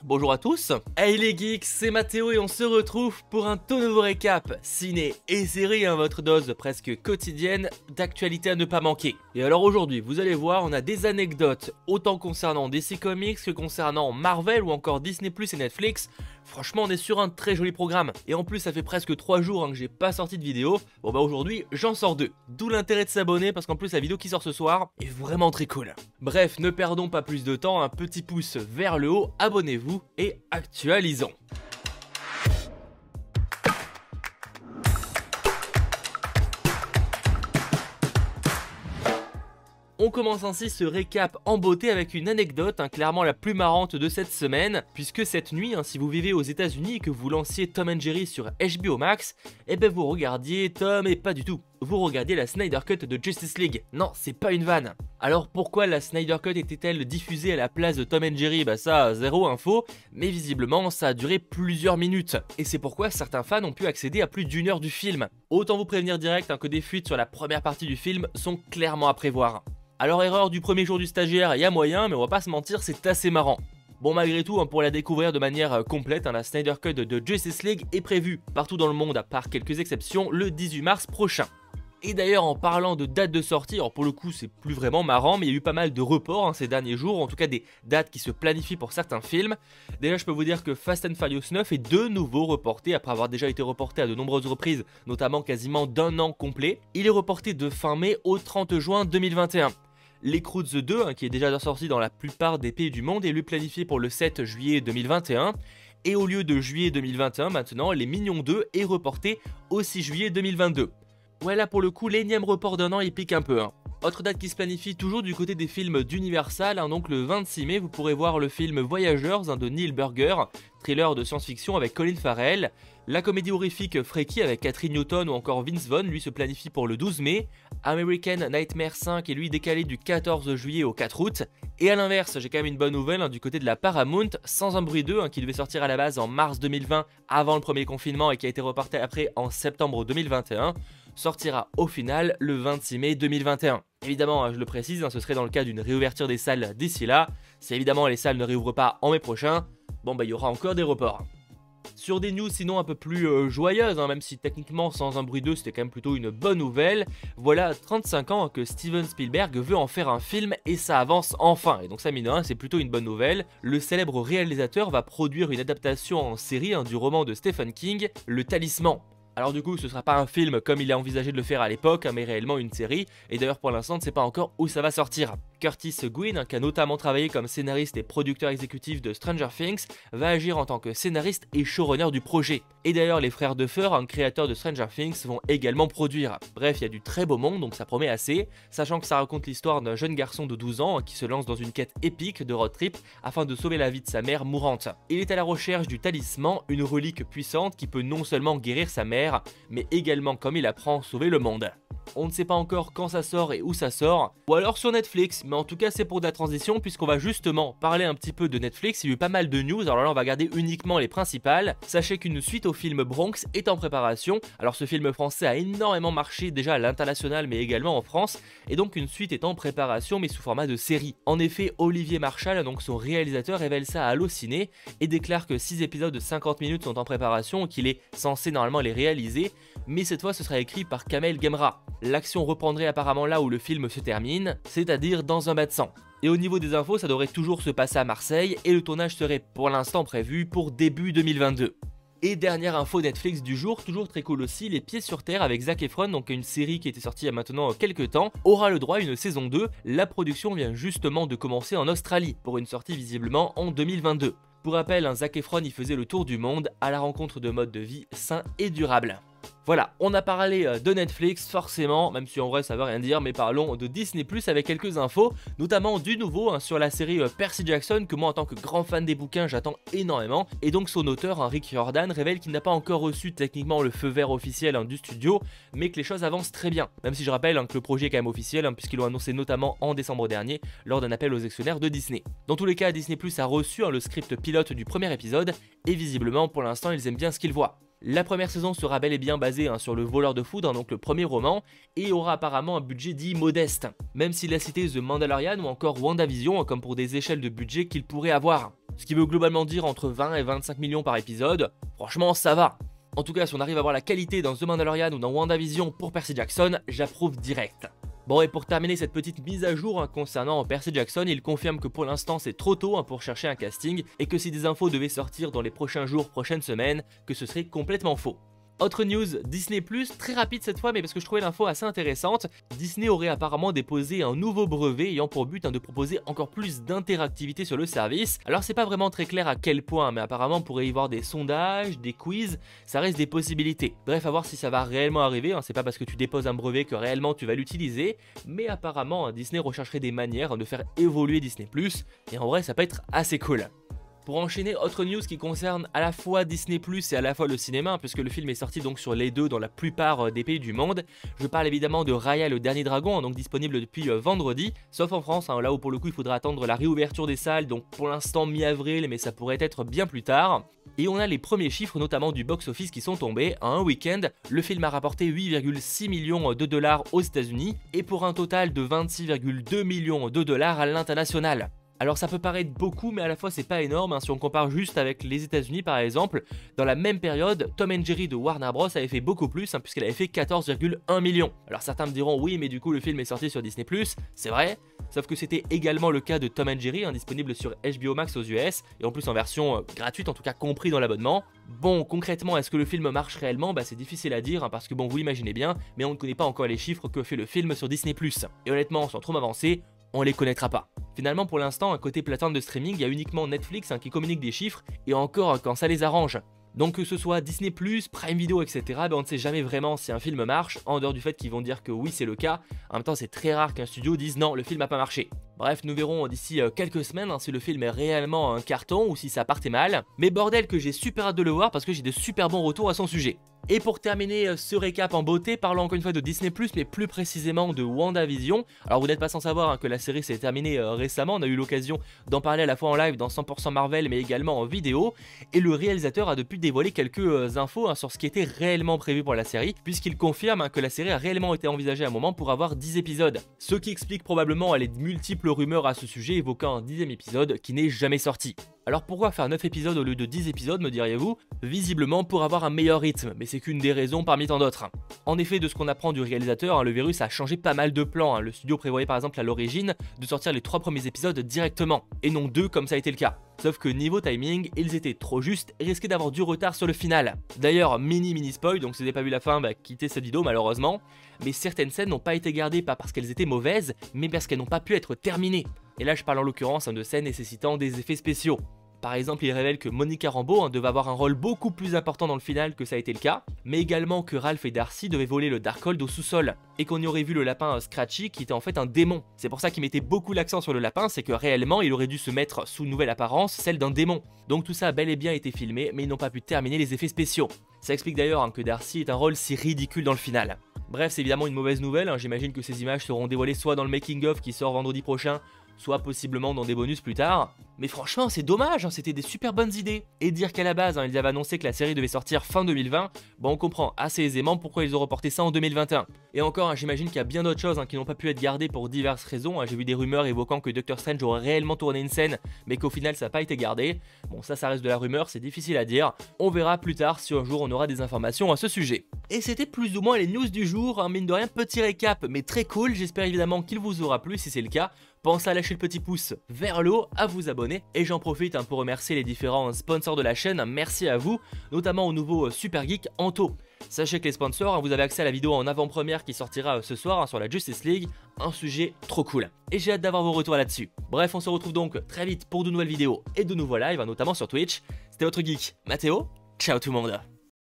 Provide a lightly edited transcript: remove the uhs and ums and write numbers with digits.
bonjour à tous. Hey les geeks, c'est Mathéo et on se retrouve pour un tout nouveau récap ciné et série, votre dose presque quotidienne d'actualité à ne pas manquer. Et alors aujourd'hui, vous allez voir, on a des anecdotes autant concernant DC Comics que concernant Marvel ou encore Disney+ et Netflix. Franchement, on est sur un très joli programme. Et en plus, ça fait presque 3 jours que j'ai pas sorti de vidéo. Bon bah aujourd'hui, j'en sors 2. D'où l'intérêt de s'abonner parce qu'en plus la vidéo qui sort ce soir est vraiment très cool. Bref, ne perdons pas plus de temps, un petit pouce vers le haut, abonnez-vous et actualisons. On commence ainsi ce récap en beauté avec une anecdote, clairement la plus marrante de cette semaine, puisque cette nuit, si vous vivez aux États-Unis et que vous lanciez Tom & Jerry sur HBO Max, et ben vous regardiez Tom et pas du tout. Vous regardiez la Snyder Cut de Justice League. Non, c'est pas une vanne. Alors pourquoi la Snyder Cut était-elle diffusée à la place de Tom & Jerry? Bah ça, zéro info, mais visiblement ça a duré plusieurs minutes. Et c'est pourquoi certains fans ont pu accéder à plus d'une heure du film. Autant vous prévenir direct que des fuites sur la première partie du film sont clairement à prévoir. Alors erreur du premier jour du stagiaire, il y a moyen, mais on va pas se mentir, c'est assez marrant. Bon malgré tout, pour la découvrir de manière complète, la Snyder Cut de Justice League est prévue partout dans le monde, à part quelques exceptions, le 18 mars prochain. Et d'ailleurs en parlant de date de sortie, alors pour le coup c'est plus vraiment marrant, mais il y a eu pas mal de reports ces derniers jours, en tout cas des dates qui se planifient pour certains films. Déjà je peux vous dire que Fast and Furious 9 est de nouveau reporté, après avoir déjà été reporté à de nombreuses reprises, notamment quasiment d'un an complet. Il est reporté de fin mai au 30 juin 2021. Les Croods 2, qui est déjà sorti dans la plupart des pays du monde, est lui planifié pour le 7 juillet 2021. Et au lieu de juillet 2021, maintenant, Les Mignons 2 est reporté au 6 juillet 2022. Ouais, là pour le coup, l'énième report d'un an, il pique un peu. Autre date qui se planifie toujours du côté des films d'Universal, donc le 26 mai, vous pourrez voir le film Voyageurs de Neil Burger, thriller de science-fiction avec Colin Farrell. La comédie horrifique Freaky avec Catherine Newton ou encore Vince Vaughn, lui se planifie pour le 12 mai. American Nightmare 5 est lui décalé du 14 juillet au 4 août. Et à l'inverse, j'ai quand même une bonne nouvelle du côté de la Paramount, Sans un bruit 2, qui devait sortir à la base en mars 2020 avant le premier confinement et qui a été reporté après en septembre 2021, sortira au final le 26 mai 2021. Évidemment, je le précise, ce serait dans le cas d'une réouverture des salles d'ici là. Si évidemment les salles ne réouvrent pas en mai prochain, bon bah il y aura encore des reports. Sur des news sinon un peu plus joyeuses, même si techniquement Sans un bruit 2 c'était quand même plutôt une bonne nouvelle, voilà 35 ans que Steven Spielberg veut en faire un film et ça avance enfin, et donc ça mine de rien c'est plutôt une bonne nouvelle. Le célèbre réalisateur va produire une adaptation en série du roman de Stephen King, Le Talisman. Alors du coup ce sera pas un film comme il a envisagé de le faire à l'époque, mais réellement une série, et d'ailleurs pour l'instant on ne sait pas encore où ça va sortir. Curtis Gwynn, qui a notamment travaillé comme scénariste et producteur exécutif de Stranger Things, va agir en tant que scénariste et showrunner du projet. Et d'ailleurs les frères Duffer, créateurs de Stranger Things, vont également produire. Bref, il y a du très beau monde, donc ça promet assez, sachant que ça raconte l'histoire d'un jeune garçon de 12 ans qui se lance dans une quête épique de road trip afin de sauver la vie de sa mère mourante. Il est à la recherche du talisman, une relique puissante qui peut non seulement guérir sa mère, mais également, comme il apprend, sauver le monde. On ne sait pas encore quand ça sort et où ça sort, ou alors sur Netflix, mais en tout cas c'est pour de la transition puisqu'on va justement parler un petit peu de Netflix. Il y a eu pas mal de news, alors là on va garder uniquement les principales. Sachez qu'une suite au film Bronx est en préparation, alors ce film français a énormément marché déjà à l'international mais également en France, et donc une suite est en préparation mais sous format de série. En effet, Olivier Marchal, donc son réalisateur, révèle ça à Allociné et déclare que 6 épisodes de 50 minutes sont en préparation et qu'il est censé normalement les réaliser, mais cette fois ce sera écrit par Kamel Gemra. L'action reprendrait apparemment là où le film se termine, c'est-à-dire dans un bain de sang. Et au niveau des infos, ça devrait toujours se passer à Marseille et le tournage serait pour l'instant prévu pour début 2022. Et dernière info Netflix du jour, toujours très cool aussi, Les Pieds sur Terre avec Zac Efron, donc une série qui était sortie il y a maintenant quelques temps, aura le droit à une saison 2. La production vient justement de commencer en Australie, pour une sortie visiblement en 2022. Pour rappel, Zac Efron y faisait le tour du monde à la rencontre de modes de vie sains et durables. Voilà, on a parlé de Netflix forcément, même si en vrai ça veut rien dire, mais parlons de Disney+ avec quelques infos, notamment du nouveau sur la série Percy Jackson, que moi en tant que grand fan des bouquins j'attends énormément, et donc son auteur Rick Riordan révèle qu'il n'a pas encore reçu techniquement le feu vert officiel du studio, mais que les choses avancent très bien, même si je rappelle que le projet est quand même officiel, puisqu'ils l'ont annoncé notamment en décembre dernier, lors d'un appel aux actionnaires de Disney. Dans tous les cas, Disney+ a reçu le script pilote du premier épisode, et visiblement pour l'instant ils aiment bien ce qu'ils voient. La première saison sera bel et bien basée sur Le Voleur de Foudre, donc le premier roman, et aura apparemment un budget dit modeste, même s'il a cité The Mandalorian ou encore WandaVision comme pour des échelles de budget qu'il pourrait avoir. ce qui veut globalement dire entre 20 et 25 millions par épisode. Franchement, ça va. En tout cas, si on arrive à voir la qualité dans The Mandalorian ou dans WandaVision pour Percy Jackson, j'approuve direct. Bon, et pour terminer cette petite mise à jour concernant Percy Jackson, il confirme que pour l'instant c'est trop tôt pour chercher un casting et que si des infos devaient sortir dans les prochains jours, prochaines semaines, que ce serait complètement faux. Autre news, Disney+, très rapide cette fois, mais parce que je trouvais l'info assez intéressante, Disney aurait apparemment déposé un nouveau brevet ayant pour but de proposer encore plus d'interactivité sur le service. Alors c'est pas vraiment très clair à quel point, mais apparemment on pourrait y voir des sondages, des quiz, ça reste des possibilités. Bref, à voir si ça va réellement arriver, c'est pas parce que tu déposes un brevet que réellement tu vas l'utiliser, mais apparemment Disney rechercherait des manières de faire évoluer Disney+, et en vrai ça peut être assez cool. Pour enchaîner, autre news qui concerne à la fois Disney+ et à la fois le cinéma, puisque le film est sorti donc sur les deux dans la plupart des pays du monde. Je parle évidemment de Raya le dernier dragon, donc disponible depuis vendredi, sauf en France, là où pour le coup il faudra attendre la réouverture des salles, donc pour l'instant mi-avril, mais ça pourrait être bien plus tard. Et on a les premiers chiffres, notamment du box-office, qui sont tombés. En un week-end, le film a rapporté 8,6 millions de dollars aux États-Unis et pour un total de 26,2 millions de dollars à l'international. Alors ça peut paraître beaucoup, mais à la fois c'est pas énorme si on compare juste avec les États-Unis par exemple. Dans la même période, Tom & Jerry de Warner Bros avait fait beaucoup plus puisqu'elle avait fait 14,1 millions. Alors certains me diront oui, mais du coup le film est sorti sur Disney+, c'est vrai, sauf que c'était également le cas de Tom & Jerry, disponible sur HBO Max aux US, et en plus en version gratuite, en tout cas compris dans l'abonnement. Bon, concrètement, est-ce que le film marche réellement? C'est difficile à dire, parce que bon, vous l'imaginez bien, mais on ne connaît pas encore les chiffres que fait le film sur Disney+. Et honnêtement, sans trop m'avancer, on les connaîtra pas. Finalement, pour l'instant, à côté plateforme de streaming, il y a uniquement Netflix qui communique des chiffres, et encore quand ça les arrange. Donc que ce soit Disney+, Prime Video, etc., on ne sait jamais vraiment si un film marche, en dehors du fait qu'ils vont dire que oui c'est le cas. En même temps, c'est très rare qu'un studio dise non, le film n'a pas marché. Bref, nous verrons d'ici quelques semaines si le film est réellement un carton ou si ça partait mal. Mais bordel que j'ai super hâte de le voir parce que j'ai de super bons retours à son sujet. Et pour terminer ce récap en beauté, parlons encore une fois de Disney+, mais plus précisément de WandaVision. Alors vous n'êtes pas sans savoir que la série s'est terminée récemment, on a eu l'occasion d'en parler à la fois en live dans 100% Marvel, mais également en vidéo. Et le réalisateur a depuis dévoilé quelques infos sur ce qui était réellement prévu pour la série, puisqu'il confirme que la série a réellement été envisagée à un moment pour avoir 10 épisodes. Ce qui explique probablement les multiples rumeurs à ce sujet évoquant un 10e épisode qui n'est jamais sorti. Alors pourquoi faire 9 épisodes au lieu de 10 épisodes, me diriez-vous? Visiblement pour avoir un meilleur rythme, mais c'est qu'une des raisons parmi tant d'autres. En effet, de ce qu'on apprend du réalisateur, le virus a changé pas mal de plans. Le studio prévoyait par exemple à l'origine de sortir les 3 premiers épisodes directement, et non 2 comme ça a été le cas. Sauf que niveau timing, ils étaient trop justes et risquaient d'avoir du retard sur le final. D'ailleurs, mini spoil, donc si vous n'avez pas vu la fin, quittez cette vidéo malheureusement. Mais certaines scènes n'ont pas été gardées pas parce qu'elles étaient mauvaises, mais parce qu'elles n'ont pas pu être terminées. Et là je parle en l'occurrence de scènes nécessitant des effets spéciaux. Par exemple, il révèle que Monica Rambeau devait avoir un rôle beaucoup plus important dans le final que ça a été le cas, mais également que Ralph et Darcy devaient voler le Darkhold au sous-sol, et qu'on y aurait vu le lapin Scratchy qui était en fait un démon. C'est pour ça qu'il mettait beaucoup l'accent sur le lapin, c'est que réellement il aurait dû se mettre sous une nouvelle apparence, celle d'un démon. Donc tout ça a bel et bien été filmé, mais ils n'ont pas pu terminer les effets spéciaux. Ça explique d'ailleurs que Darcy est un rôle si ridicule dans le final. Bref, c'est évidemment une mauvaise nouvelle, j'imagine que ces images seront dévoilées soit dans le making-of qui sort vendredi prochain, soit possiblement dans des bonus plus tard. Mais franchement c'est dommage, c'était des super bonnes idées. Et dire qu'à la base ils avaient annoncé que la série devait sortir fin 2020, on comprend assez aisément pourquoi ils ont reporté ça en 2021. Et encore j'imagine qu'il y a bien d'autres choses qui n'ont pas pu être gardées pour diverses raisons. J'ai vu des rumeurs évoquant que Doctor Strange aurait réellement tourné une scène mais qu'au final ça n'a pas été gardé. Bon ça reste de la rumeur, c'est difficile à dire. On verra plus tard si un jour on aura des informations à ce sujet. Et c'était plus ou moins les news du jour, mine de rien petit récap mais très cool, j'espère évidemment qu'il vous aura plu. Si c'est le cas, pensez à lâcher le petit pouce vers le haut, à vous abonner, et j'en profite pour remercier les différents sponsors de la chaîne, merci à vous, notamment au nouveau Super Geek Anto. Sachez que les sponsors, vous avez accès à la vidéo en avant-première qui sortira ce soir sur la Justice League, un sujet trop cool. Et j'ai hâte d'avoir vos retours là-dessus. Bref, on se retrouve donc très vite pour de nouvelles vidéos et de nouveaux lives, notamment sur Twitch. C'était votre geek, Mathéo, ciao tout le monde.